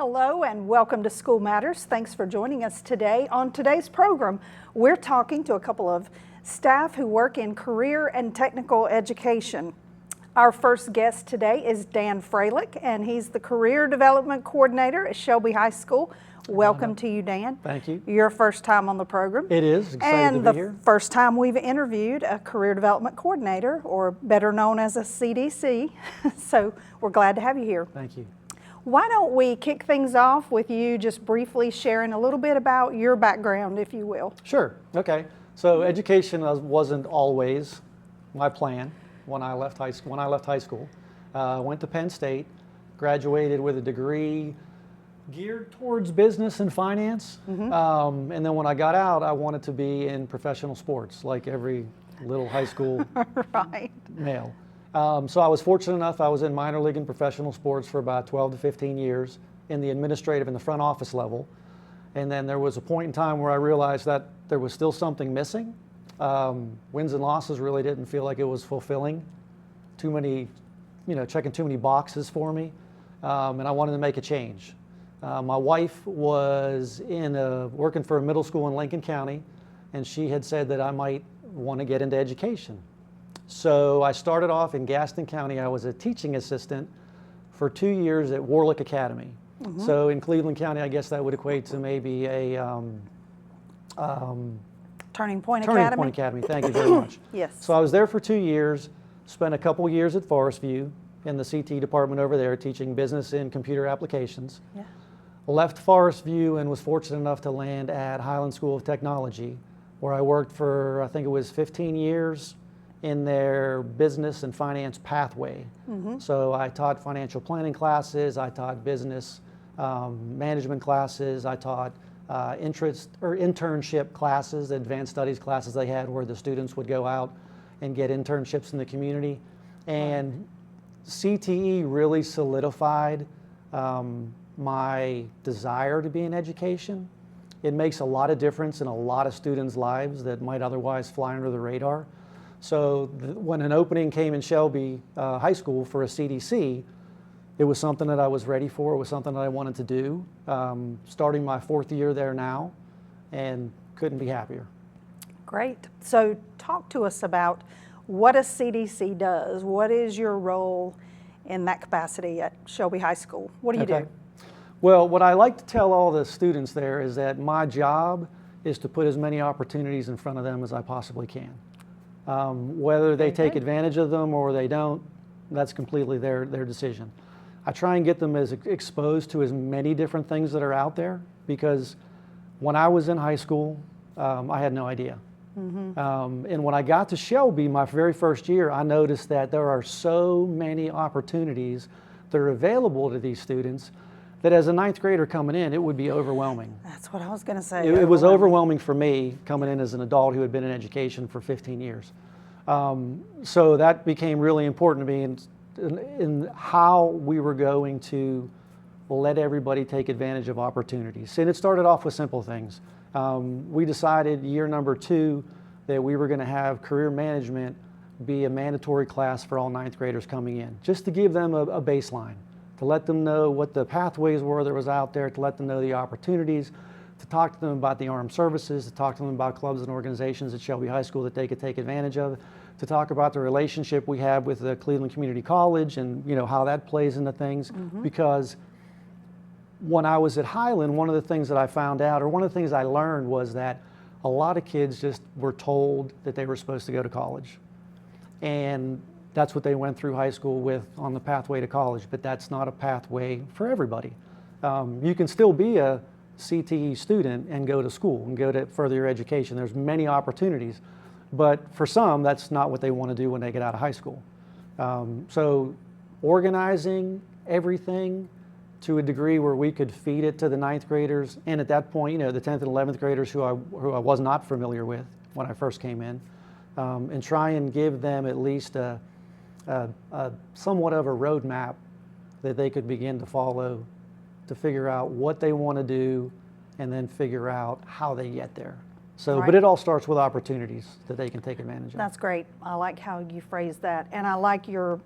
Hello and welcome to School Matters. Thanks for joining us today. On today's program, we're talking to a couple of staff who work in career and technical education. Our first guest today is Dan Froelich, and he's the Career Development Coordinator at Shelby High School. Welcome to you, Dan. Thank you. Your first time on the program. It is. Excited to be here. And the first time we've interviewed a Career Development Coordinator, or better known as a CDC. So we're glad to have you here. Thank you. Why don't we kick things off with you just briefly sharing a little bit about your background, if you will. Sure. Okay. So education wasn't always my plan when I left high school. Went to Penn State, graduated with a degree geared towards business and finance. And then when I got out, I wanted to be in professional sports, like every little high school Right. male. So I was fortunate enough, I was in minor league and professional sports for about 12 to 15 years in the administrative and the front office level. And then there was a point in time where I realized that there was still something missing. Wins and losses really didn't feel like it was fulfilling. Too many, checking too many boxes for me. And I wanted to make a change. My wife was working for a middle school in Lincoln County, and she had said that I might want to get into education. So I started off in Gaston County. I was a teaching assistant for 2 years at Warlick Academy. So in Cleveland County, I guess that would equate to maybe a Turning Point Turning Academy. Point Academy. Thank you very much. Yes. So I was there for 2 years, spent a couple years at Forest View in the CT department over there teaching business and computer applications. Yeah. Left Forest View and was fortunate enough to land at Highland School of Technology, where I worked for, I think it was 15 years in their business and finance pathway. So I taught financial planning classes, I taught business management classes, I taught internship classes, advanced studies classes they had where the students would go out and get internships in the community. And CTE really solidified my desire to be in education. It makes a lot of difference in a lot of students' lives that might otherwise fly under the radar. So when an opening came in Shelby High School for a CDC, it was something that I was ready for. It was something that I wanted to do. Starting my 4th year there now, and couldn't be happier. Great. So talk to us about what a CDC does. What is your role in that capacity at Shelby High School? What do you do? Well, what I like to tell all the students there is that my job is to put as many opportunities in front of them as I possibly can. Whether they take advantage of them or they don't, that's completely their decision. I try and get them exposed to as many different things that are out there, because when I was in high school, I had no idea. And when I got to Shelby, my very first year, I noticed that there are so many opportunities that are available to these students that as a 9th grader coming in, it would be overwhelming. That's what I was going to say. It was overwhelming for me coming in as an adult who had been in education for 15 years. So that became really important to me in how we were going to let everybody take advantage of opportunities. And it started off with simple things. We decided year number 2 that we were going to have career management be a mandatory class for all 9th graders coming in, just to give them a baseline, to let them know what the pathways were that was out there, to let them know the opportunities, to talk to them about the armed services, to talk to them about clubs and organizations at Shelby High School that they could take advantage of, to talk about the relationship we have with the Cleveland Community College and how that plays into things. Because when I was at Highland, one of the things that I found out, or one of the things I learned, was that a lot of kids just were told that they were supposed to go to college. And that's what they went through high school with on the pathway to college, but that's not a pathway for everybody. You can still be a CTE student and go to school and go to further your education. There's many opportunities, but for some, that's not what they want to do when they get out of high school. So organizing everything to a degree where we could feed it to the 9th graders, and at that point, the 10th and 11th graders who I was not familiar with when I first came in, and try and give them at least a somewhat of a roadmap that they could begin to follow to figure out what they want to do and then figure out how they get there. So, but it all starts with opportunities that they can take advantage of. That's great. I like how you phrase that, and I like your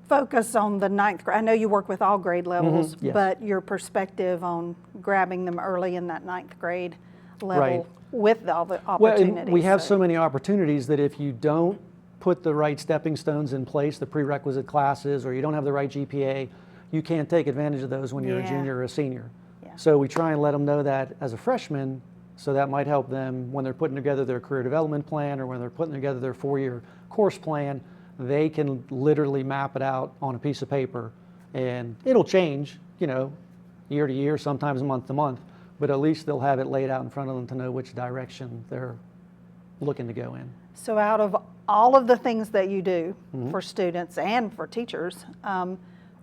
focus on the ninth grade. I know you work with all grade levels, yes. but your perspective on grabbing them early in that ninth grade level Right. with all the Well, opportunities. and we have so many opportunities that if you don't put the right stepping stones in place, the prerequisite classes, or you don't have the right GPA, you can't take advantage of those when you're a Yeah. junior or a senior. Yeah. So we try and let them know that as a freshman, so that might help them when they're putting together their career development plan or when they're putting together their 4-year course plan. They can literally map it out on a piece of paper, and it'll change, year to year, sometimes month to month, but at least they'll have it laid out in front of them to know which direction they're looking to go in. So out of all of the things that you do Mm-hmm. for students and for teachers,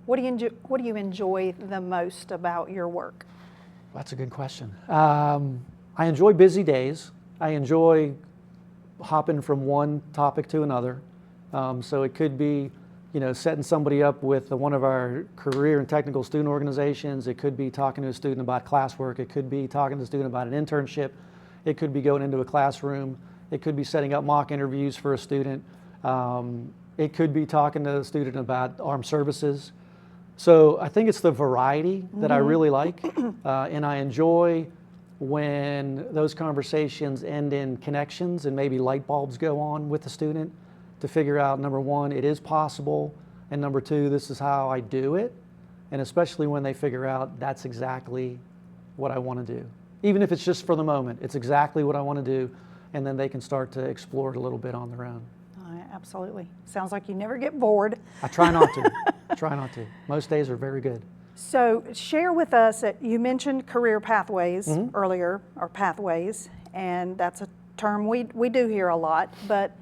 what do you enjoy the most about your work? That's a good question. I enjoy busy days. I enjoy hopping from one topic to another. So it could be, setting somebody up with one of our career and technical student organizations. It could be talking to a student about classwork. It could be talking to a student about an internship. It could be going into a classroom. It could be setting up mock interviews for a student. It could be talking to a student about armed services. So I think it's the variety that I really like, and I enjoy when those conversations end in connections and maybe light bulbs go on with the student to figure out, number one, it is possible, and number two, this is how I do it, and especially when they figure out that's exactly what I want to do. Even if it's just for the moment, it's exactly what I want to do, and then they can start to explore it a little bit on their own. Absolutely. Sounds like you never get bored. I try not to. Try not to. Most days are very good. So share with us, you mentioned career pathways Mm-hmm. earlier, or pathways, and that's a term we do hear a lot, but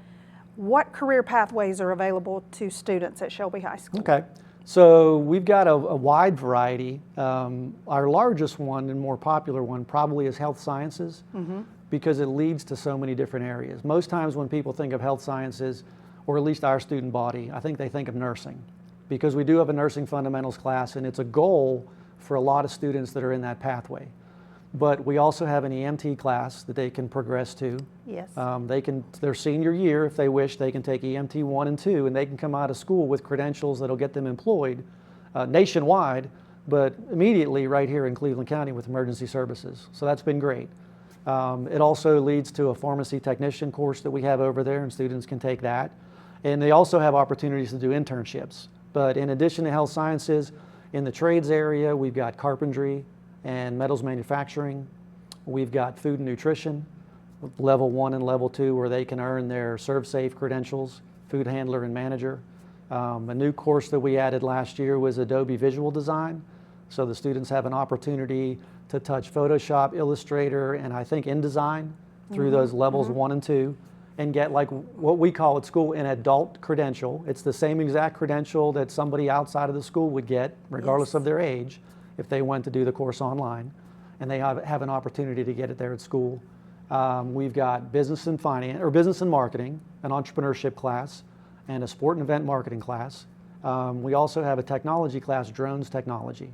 what career pathways are available to students at Shelby High School? Okay. So we've got a wide variety. Our largest one and more popular one probably is health sciences, because it leads to so many different areas. Most times when people think of health sciences, or at least our student body, I think they think of nursing, because we do have a nursing fundamentals class, and it's a goal for a lot of students that are in that pathway. But we also have an EMT class that they can progress to. Yes. Their senior year, if they wish, they can take EMT 1 and 2, and they can come out of school with credentials that'll get them employed nationwide, but immediately right here in Cleveland County with emergency services. So that's been great. It also leads to a pharmacy technician course that we have over there, and students can take that. And they also have opportunities to do internships. But in addition to health sciences, in the trades area, we've got carpentry and metals manufacturing. We've got food and nutrition, level 1 and level 2, where they can earn their ServSafe credentials, food handler and manager. A new course that we added last year was Adobe Visual Design. So the students have an opportunity to touch Photoshop, Illustrator, and I think InDesign through those levels 1 and 2, and get like what we call at school an adult credential. It's the same exact credential that somebody outside of the school would get, regardless of their age, if they went to do the course online, and they have an opportunity to get it there at school. We've got business and finance, or business and marketing, an entrepreneurship class, and a sport and event marketing class. We also have a technology class, drones technology.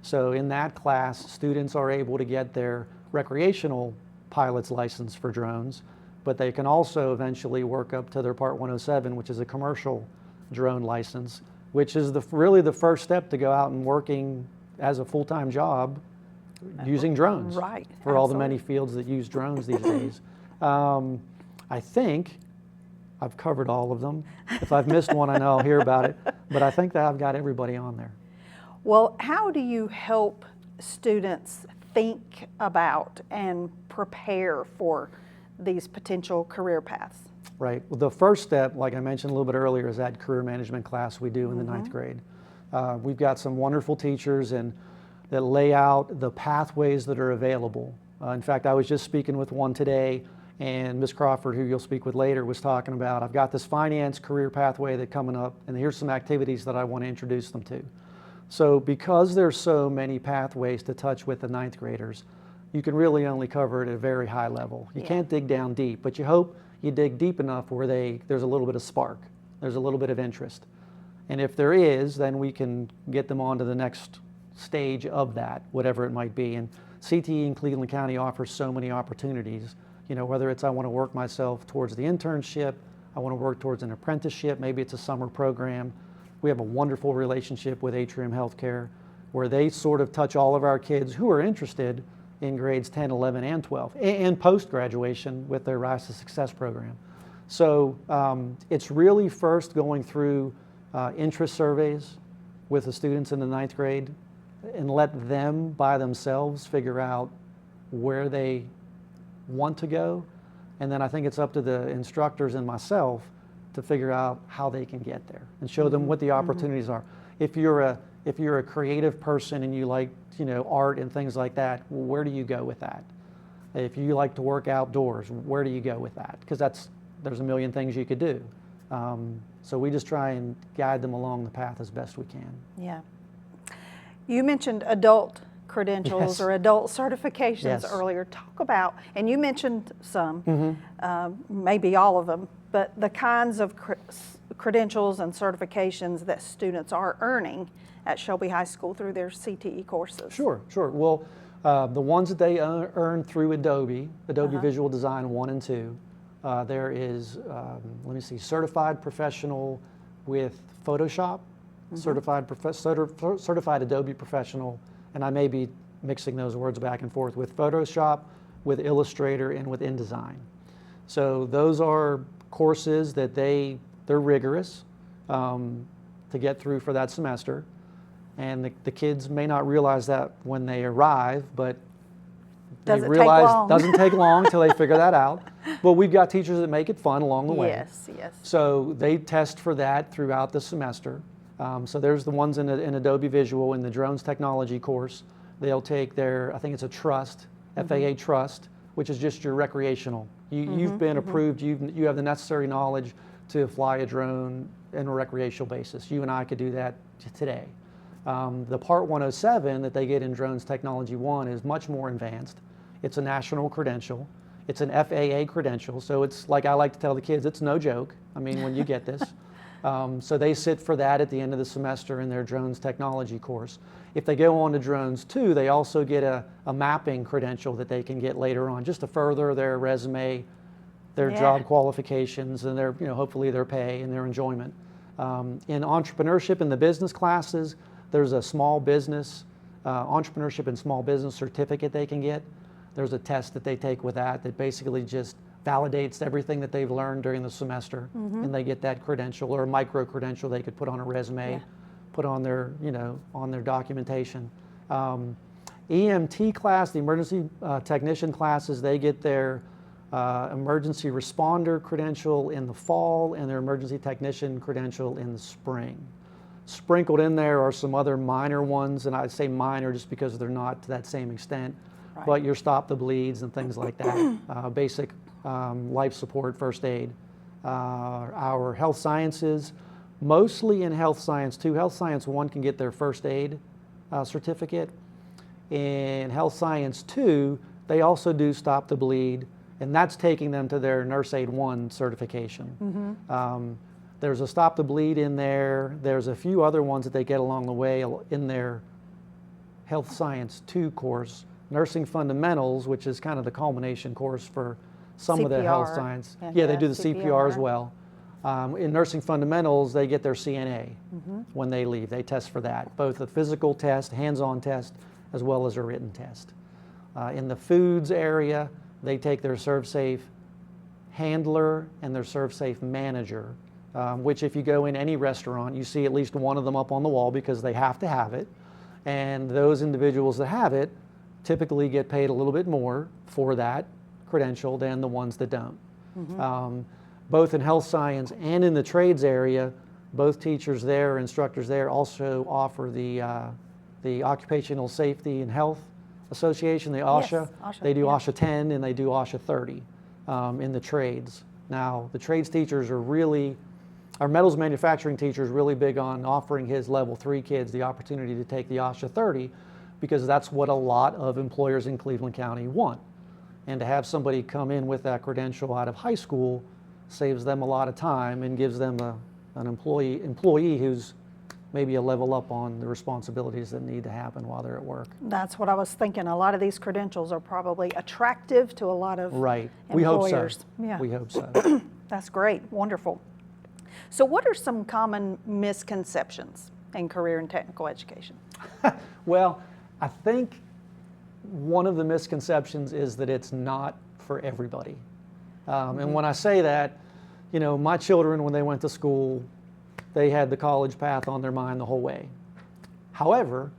So in that class, students are able to get their recreational pilot's license for drones, but they can also eventually work up to their Part 107, which is a commercial drone license, which is really the first step to go out and working as a full-time job using drones. Right. For all the many fields that use drones these days. I think I've covered all of them. If I've missed one, I know I'll hear about it, but I think that I've got everybody on there. Well, how do you help students think about and prepare for these potential career paths? Right. Well, the first step, like I mentioned a little bit earlier, is that career management class we do in the ninth grade. We've got some wonderful teachers that lay out the pathways that are available. In fact, I was just speaking with one today, and Ms. Crawford, who you'll speak with later, was talking about, I've got this finance career pathway that's coming up, and here's some activities that I want to introduce them to. So because there's so many pathways to touch with the ninth graders, you can really only cover it at a very high level. You can't dig down deep, but you hope you dig deep enough where there's a little bit of spark, there's a little bit of interest. And if there is, then we can get them on to the next stage of that, whatever it might be. And CTE in Cleveland County offers so many opportunities, whether it's I want to work myself towards the internship, I want to work towards an apprenticeship, maybe it's a summer program. We have a wonderful relationship with Atrium Healthcare where they sort of touch all of our kids who are interested in grades 10, 11, and 12, and post-graduation with their Rise to Success program. So it's really first going through interest surveys with the students in the 9th grade and let them by themselves figure out where they want to go. And then I think it's up to the instructors and myself to figure out how they can get there and show them what the opportunities are. If you're a creative person and you like, art and things like that, where do you go with that? If you like to work outdoors, where do you go with that? Because there's a million things you could do. So we just try and guide them along the path as best we can. Yeah. You mentioned adult credentials Yes. or adult certifications Yes. earlier. Talk about, and you mentioned some, maybe all of them, but the kinds of credentials and certifications that students are earning at Shelby High School through their CTE courses. Sure. Well, the ones that they earn through Adobe Visual Design 1 and 2, there is, certified professional with Photoshop, certified Adobe professional, and I may be mixing those words back and forth, with Photoshop, with Illustrator, and with InDesign. So those are courses that they're rigorous to get through for that semester. And the kids may not realize that when they arrive, but they realize it doesn't take long until they figure that out. But we've got teachers that make it fun along the way. Yes. So they test for that throughout the semester. So there's the ones in Adobe Visual in the drones technology course. They'll take their, I think it's a trust, FAA trust, which is just your recreational. You've been approved, you have the necessary knowledge to fly a drone on a recreational basis. You and I could do that today. The Part 107 that they get in Drones Technology 1 is much more advanced. It's a national credential. It's an FAA credential, so it's like I like to tell the kids, it's no joke. I mean, when you get this. So they sit for that at the end of the semester in their Drones Technology course. If they go on to Drones 2, they also get a mapping credential that they can get later on, just to further their resume, their job qualifications, and their, hopefully their pay and their enjoyment. In entrepreneurship in the business classes, there's a small business, entrepreneurship and small business certificate they can get. There's a test that they take with that basically just validates everything that they've learned during the semester, and they get that credential or a micro credential they could put on a resume, put on their, on their documentation. EMT class, the emergency technician classes, they get their emergency responder credential in the fall and their emergency technician credential in the spring. Sprinkled in there are some other minor ones, and I say minor just because they're not to that same extent, but your stop the bleeds and things like that, basic life support, first aid. Our health sciences, mostly in health science 2. Health science 1 can get their first aid certificate. In health science 2, they also do stop the bleed, and that's taking them to their nurse aid 1 certification. There's a stop the bleed in there. There's a few other ones that they get along the way in their health science 2 course. Nursing fundamentals, which is kind of the culmination course for some of the health science. Yeah, they do the CPR as well. In nursing fundamentals, they get their CNA when they leave. They test for that, both a physical test, hands-on test, as well as a written test. In the foods area, they take their ServSafe handler and their ServSafe manager, which if you go in any restaurant, you see at least one of them up on the wall because they have to have it. And those individuals that have it typically get paid a little bit more for that credential than the ones that don't. Both in health science and in the trades area, both teachers there, instructors there also offer the Occupational Safety and Health Association, the OSHA. They do OSHA 10 and they do OSHA 30 in the trades. Now, the trades teachers are really, our metals manufacturing teacher is really big on offering his level 3 kids the opportunity to take the OSHA 30 because that's what a lot of employers in Cleveland County want. And to have somebody come in with that credential out of high school saves them a lot of time and gives them an employee who's maybe a level up on the responsibilities that need to happen while they're at work. That's what I was thinking. A lot of these credentials are probably attractive to a lot of We hope so. employers. Yeah. We hope so. That's great. Wonderful. So what are some common misconceptions in career and technical education? Well, I think one of the misconceptions is that it's not for everybody. And when I say that, you know, my children, when they went to school, they had the college path on their mind the whole way. However,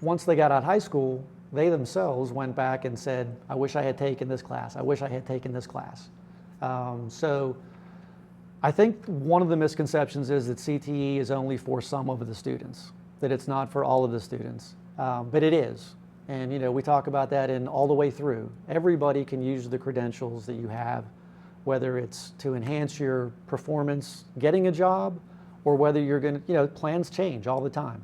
once they got out of high school, they themselves went back and said, I wish I had taken this class. I wish I had taken this class. So I think one of the misconceptions is that CTE is only for some of the students, that it's not for all of the students, but it is. And you know, we talk about that in all the way through. Everybody can use the credentials that you have, whether it's to enhance your performance getting a job, or whether you're going to, you know, plans change all the time.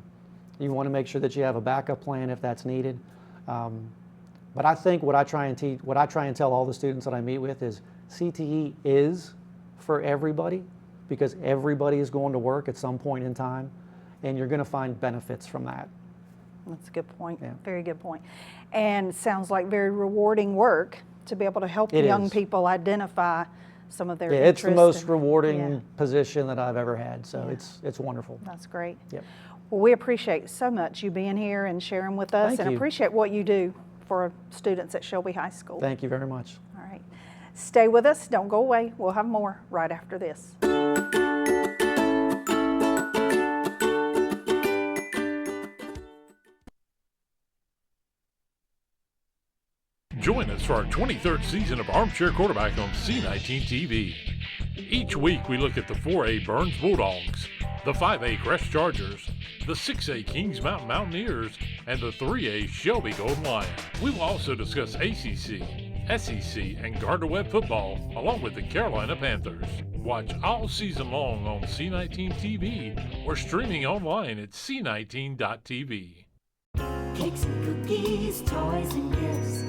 You want to make sure that you have a backup plan if that's needed. But I think what I try and teach, what I try and tell all the students that I meet with is CTE is for everybody, because everybody is going to work at some point in time, and you're going to find benefits from that. That's a good point. Yeah. Very good point. And sounds like very rewarding work to be able to help It young is. people identify some of their Yeah, it's the interests most and- rewarding yeah. position that I've ever had, so Yeah. it's wonderful. That's great. Yep. Well, we appreciate so much you being here and sharing with us, Thank and you. appreciate what you do for students at Shelby High School. Thank you very much. All right. Stay with us. Don't go away. We'll have more right after this. Join us for our 23rd season of Armchair Quarterback on C19 TV. Each week we look at the 4A Burns Bulldogs, the 5A Crest Chargers, the 6A Kings Mountain Mountaineers, and the 3A Shelby Golden Lion. We will also discuss ACC, SEC, and Gardner-Webb football, along with the Carolina Panthers. Watch all season long on C19 TV or streaming online at c19.tv. Cakes and cookies, toys and gifts.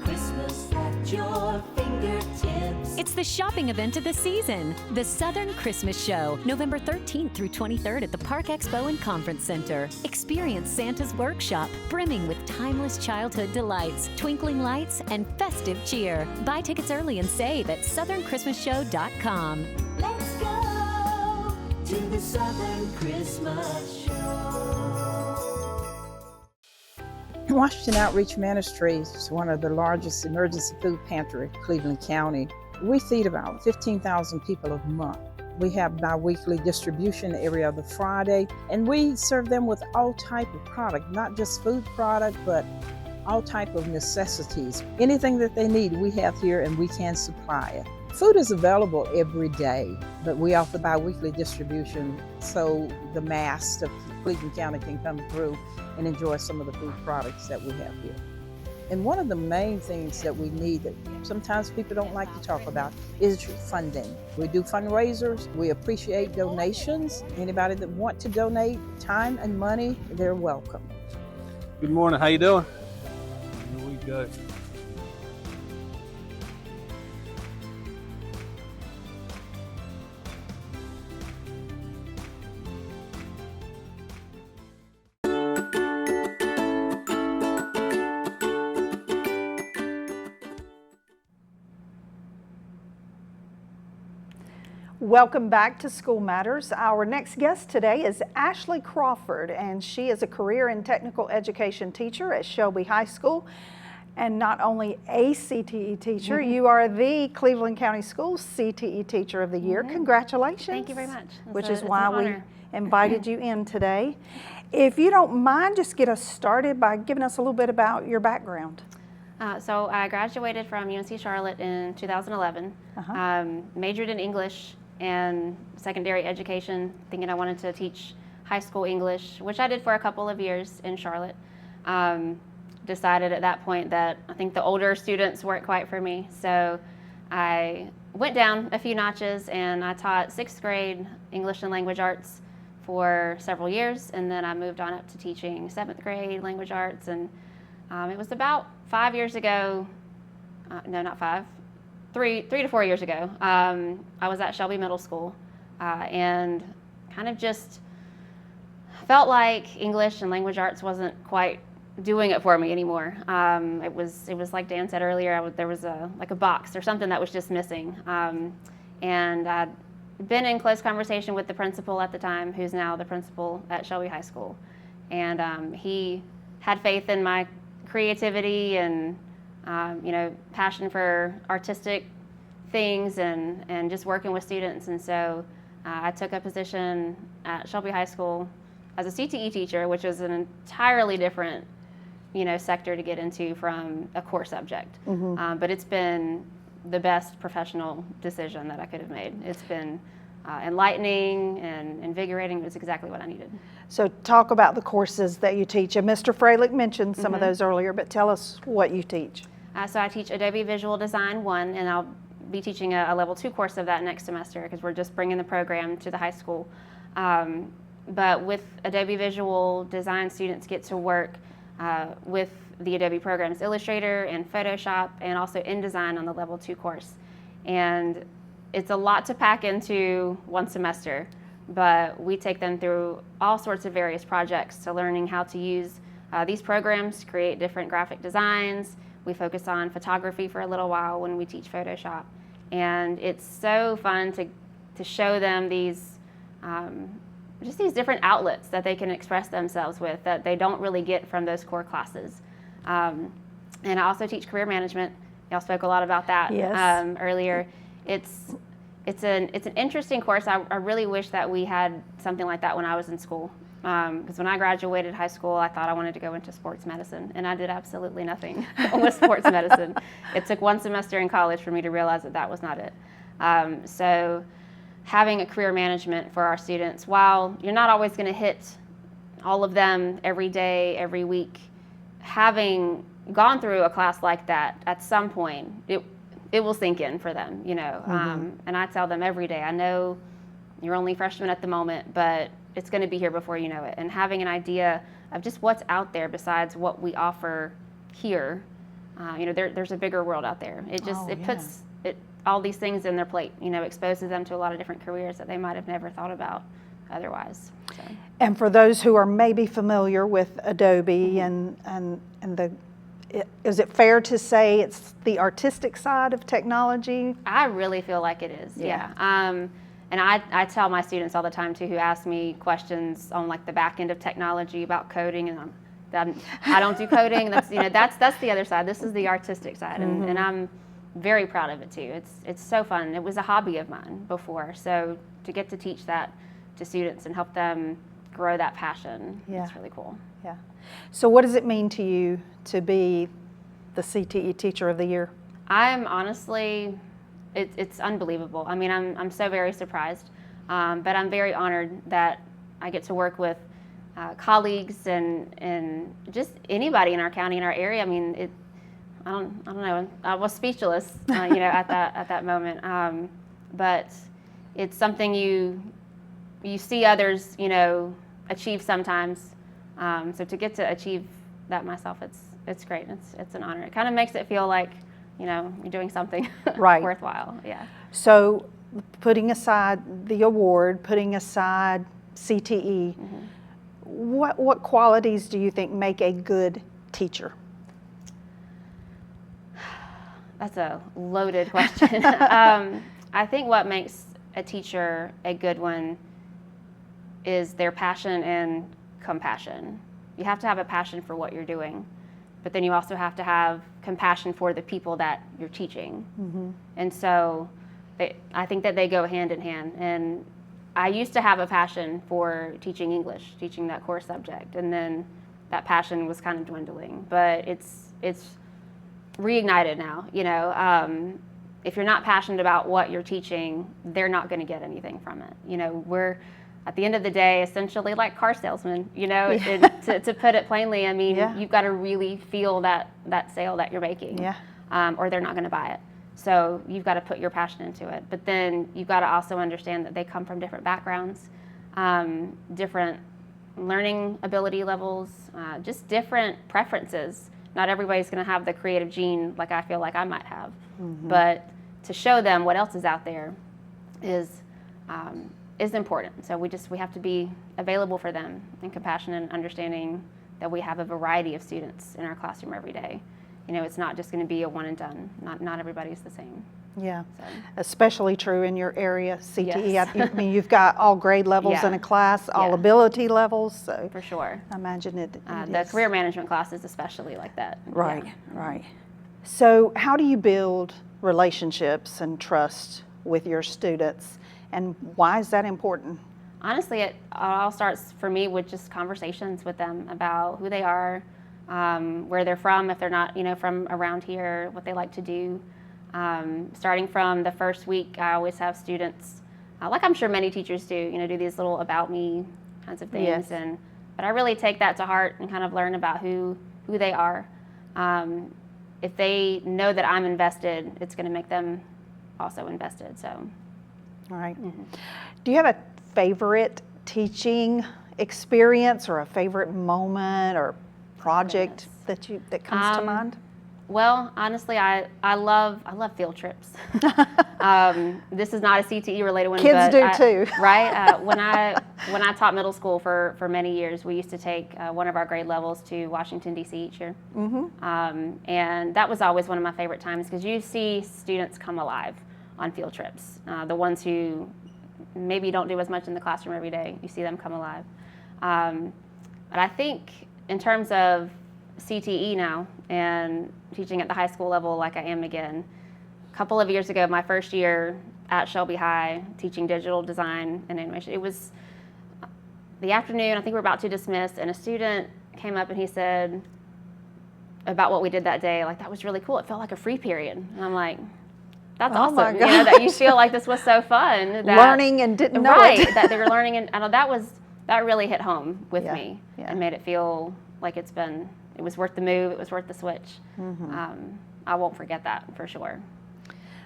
Christmas at your fingertips. It's the shopping event of the season, the Southern Christmas Show, November 13th through 23rd at the Park Expo and Conference Center. Experience Santa's workshop, brimming with timeless childhood delights, twinkling lights, and festive cheer. Buy tickets early and save at southernchristmasshow.com. Let's go to the Southern Christmas Show. Washington Outreach Ministries is one of the largest emergency food pantry in Cleveland County. We feed about 15,000 people a month. We have bi-weekly distribution every other Friday, and we serve them with all type of product, not just food product, but all type of necessities. Anything that they need, we have here and we can supply it. Food is available every day, but we offer bi-weekly distribution so the mass of Cleveland County can come through and enjoy some of the food products that we have here. And one of the main things that we need that sometimes people don't like to talk about is funding. We do fundraisers. We appreciate donations. Anybody that want to donate time and money, they're welcome. Good morning, how you doing? Here we go. Welcome back to School Matters. Our next guest today is Ashley Crawford, and she is a career and technical education teacher at Shelby High School. And not only a CTE teacher, you are the Cleveland County Schools CTE Teacher of the Year. Congratulations. Thank you very much. Which is It's why an we honor. invited you in today. If you don't mind, just get us started by giving us a little bit about your background. So I graduated from UNC Charlotte in 2011, majored in English and secondary education, thinking I wanted to teach high school English, which I did for a couple of years in Charlotte. Decided at that point that I think the older students weren't quite for me, so I went down a few notches and I taught 6th grade English and language arts for several years, and then I moved on up to teaching 7th grade language arts, and it was about 5 years ago, no, not 5, 3 to 4 years ago, I was at Shelby Middle School and kind of just felt like English and language arts wasn't quite doing it for me anymore. It was like Dan said earlier, there was a box or something that was just missing, and I been in close conversation with the principal at the time, who's now the principal at Shelby High School. And he had faith in my creativity and, passion for artistic things and just working with students. And so I took a position at Shelby High School as a CTE teacher, which is an entirely different, sector to get into from a core subject. But it's been the best professional decision that I could have made. It's been enlightening and invigorating. It's exactly what I needed. So talk about the courses that you teach. And Mr. Freilich mentioned some of those earlier, but tell us what you teach. So I teach Adobe Visual Design 1, and I'll be teaching a level 2 course of that next semester because we're just bringing the program to the high school. But with Adobe Visual Design, students get to work with the Adobe programs Illustrator and Photoshop, and also InDesign on the level 2 course. And it's a lot to pack into one semester, but we take them through all sorts of various projects to learning how to use these programs to create different graphic designs. We focus on photography for a little while when we teach Photoshop. And it's so fun to show them these just these different outlets that they can express themselves with that they don't really get from those core classes. And I also teach career management. Y'all spoke a lot about that earlier. It's an interesting course. I really wish that we had something like that when I was in school. Because when I graduated high school, I thought I wanted to go into sports medicine, and I did absolutely nothing with sports medicine. It took one semester in college for me to realize that was not it. So having a career management for our students, while you're not always going to hit all of them every day, every week, having gone through a class like that at some point, it will sink in for them, and I tell them every day, I know you're only freshmen at the moment, but it's going to be here before you know it. And having an idea of just what's out there besides what we offer here, there's a bigger world out there. It just puts all these things in their plate, exposes them to a lot of different careers that they might have never thought about otherwise. So. And for those who are maybe familiar with Adobe and is it fair to say it's the artistic side of technology? I really feel like it is, yeah. And I tell my students all the time too, who ask me questions on like the back end of technology about coding, and I don't do coding. That's that's the other side. This is the artistic side, and I'm very proud of it too. It's so fun. It was a hobby of mine before, so to get to teach that to students and help them grow that passion, it's really cool. Yeah. So what does it mean to you to be the CTE Teacher of the Year? I'm honestly, it's unbelievable. I mean, I'm so very surprised, but I'm very honored that I get to work with colleagues and just anybody in our county, in our area. I mean, I don't know. I was speechless, at that moment. But it's something you see others, achieve sometimes. So to get to achieve that myself, it's great. It's an honor. It kind of makes it feel like, you're doing something worthwhile. Yeah. So putting aside the award, putting aside CTE, what qualities do you think make a good teacher? That's a loaded question. I think what makes a teacher a good one is their passion and compassion. You have to have a passion for what you're doing, but then you also have to have compassion for the people that you're teaching. And so I think that they go hand in hand. And I used to have a passion for teaching English, teaching that core subject, and then that passion was kind of dwindling. But it's reignited now. If you're not passionate about what you're teaching, they're not going to get anything from it. We're at the end of the day essentially like car salesmen. To put it plainly, I mean, you've got to really feel that sale that you're making, or they're not going to buy it. So you've got to put your passion into it. But then you've got to also understand that they come from different backgrounds, different learning ability levels, just different preferences. Not everybody's going to have the creative gene like I feel like I might have. But to show them what else is out there is important. So we have to be available for them and compassionate and understanding that we have a variety of students in our classroom every day. you know, it's not just going to be a one and done. Not everybody's the same. Yeah, So. especially true in your area, CTE. Yes. I mean, you've got all grade levels Yeah. in a class, all Yeah. ability levels, so For sure. I imagine it The is. career management classes especially like that. Right, Yeah. right. So how do you build relationships and trust with your students, and why is that important? Honestly, it all starts for me with just conversations with them about who they are, where they're from, if they're not, you know, from around here, what they like to do. Starting from the first week, I always have students, like I'm sure many teachers do, you know, do these little about me kinds of things. Yes. But I really take that to heart and kind of learn about who they are. If they know that I'm invested, it's going to make them also invested. So, All right. Do you have a favorite teaching experience or a favorite moment or project that comes to mind? Well, honestly, I love field trips. This is not a CTE related one. Kids but do too. Right? When I taught middle school for many years, we used to take one of our grade levels to Washington, D.C. each year. And that was always one of my favorite times because you see students come alive on field trips. The ones who maybe don't do as much in the classroom every day, you see them come alive. But I think in terms of CTE now and teaching at the high school level like I am again, a couple of years ago, my first year at Shelby High teaching digital design and animation, it was the afternoon, I think we were about to dismiss, and a student came up and he said about what we did that day, like that was really cool. It felt like a free period. And I'm like, that's Oh my awesome. You know, that you gosh. feel like this was so fun. That, Learning and didn't know right, it. that they were learning. And I know that really hit home with Yeah, me yeah. and made it feel like it was worth the move, it was worth the switch. I won't forget that for sure.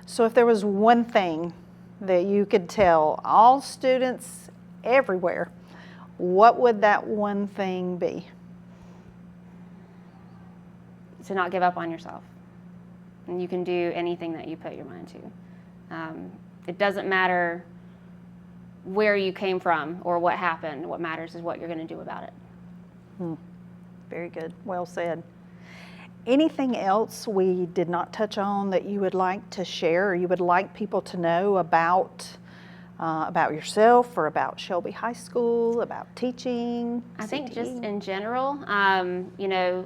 So if there was one thing that you could tell all students everywhere, what would that one thing be? To not give up on yourself. And you can do anything that you put your mind to. It doesn't matter where you came from or what happened. What matters is what you're going to do about it. Very good. Well said. Anything else we did not touch on that you would like to share or you would like people to know about yourself or about Shelby High School, about teaching? I think just CTE? in general, you know,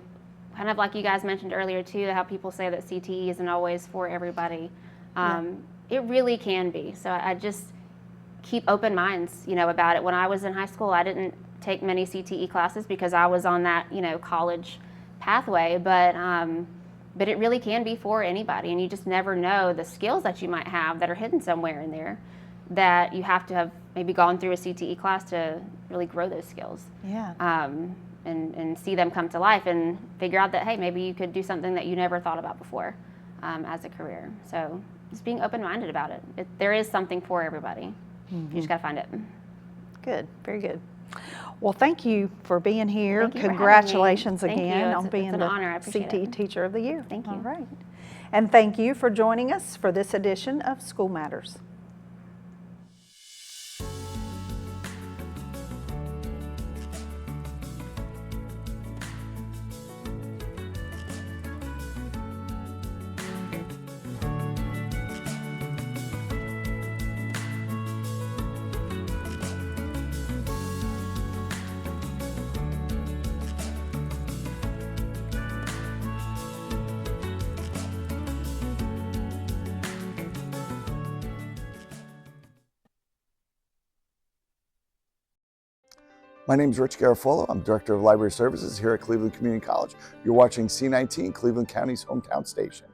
kind of like you guys mentioned earlier too, how people say that CTE isn't always for everybody. It really can be. So I just keep open minds, you know, about it. When I was in high school, I didn't take many CTE classes because I was on that, you know, college pathway, but it really can be for anybody, and you just never know the skills that you might have that are hidden somewhere in there that you have to have maybe gone through a CTE class to really grow those skills. Yeah. And see them come to life and figure out that, hey, maybe you could do something that you never thought about before as a career. So just being open-minded about it. There is something for everybody. You just got to find it. Good. Very good. Well, thank you for being here. Thank you for having me. Congratulations Thank you. again It's- on it's being an the honor. I appreciate CTE it. Teacher of the Year. Thank you. All right. And thank you for joining us for this edition of School Matters. My name is Rich Garofolo. I'm Director of Library Services here at Cleveland Community College. You're watching C19, Cleveland County's hometown station.